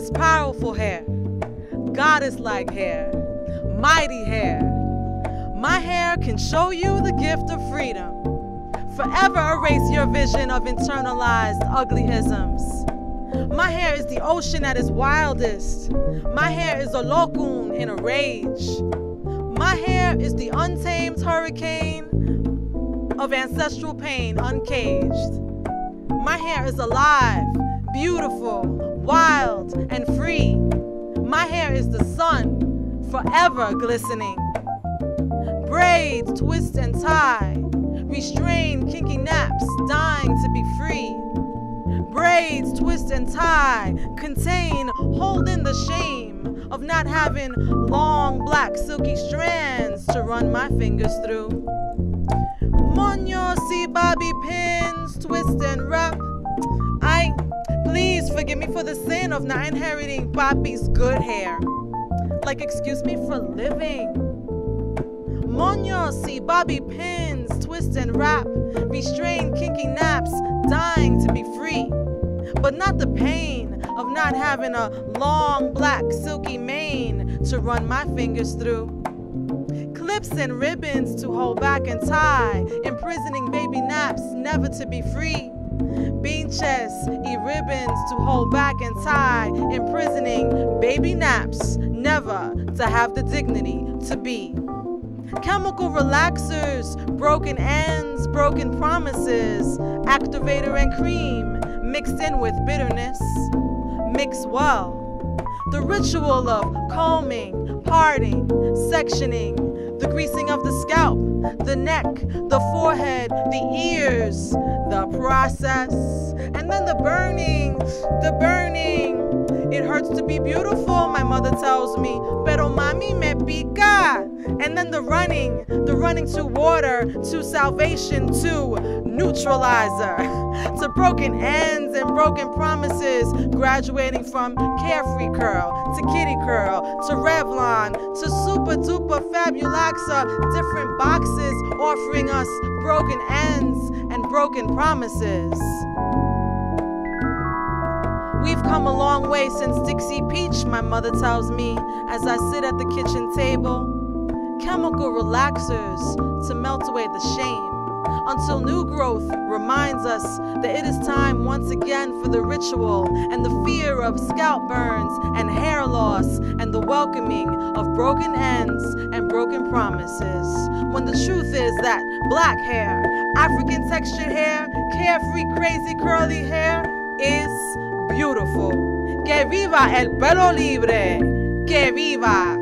It's powerful hair, goddess-like hair, mighty hair. My hair can show you the gift of freedom, forever erase your vision of internalized ugly-isms. My hair is the ocean at its wildest. My hair is a locoon in a rage. My hair is the untamed hurricane of ancestral pain uncaged. My hair is alive, beautiful, wild, and free. My hair is the sun, forever glistening. Braids, twist and tie, restrain kinky naps, dying to be free. Braids, twist and tie, contain, hold in the shame of not having long black silky strands to run my fingers through. Moño, see bobby pins, twist and wrap. Please forgive me for the sin of not inheriting Papi's good hair. Like, excuse me for living. Moño, see bobby pins, twist and wrap, restrain kinky naps, dying to be free. But not the pain of not having a long black silky mane to run my fingers through. Clips and ribbons to hold back and tie, imprisoning baby naps, never to be free. Pinches y ribbons to hold back and tie, imprisoning baby naps, never to have the dignity to be. Chemical relaxers, broken ends, broken promises, activator and cream, mixed in with bitterness. Mix well. The ritual of combing, parting, sectioning, the greasing of the scalp, the neck, the forehead, the ears, the process, and then the burning. It hurts to be beautiful, my mother tells me, pero mami me pica. And then the running to water, to salvation, to neutralizer, to broken ends and broken promises, graduating from carefree curl, to kitty curl, to Revlon, to super duper fabulaxa, different boxes offering us broken ends and broken promises. We've come a long way since Dixie Peach, my mother tells me, as I sit at the kitchen table. Chemical relaxers to melt away the shame, until new growth reminds us that it is time once again for the ritual and the fear of scalp burns and hair loss and the welcoming of broken ends and broken promises. When the truth is that black hair, African textured hair, carefree, crazy, curly hair is beautiful. Que viva el pelo libre. Que viva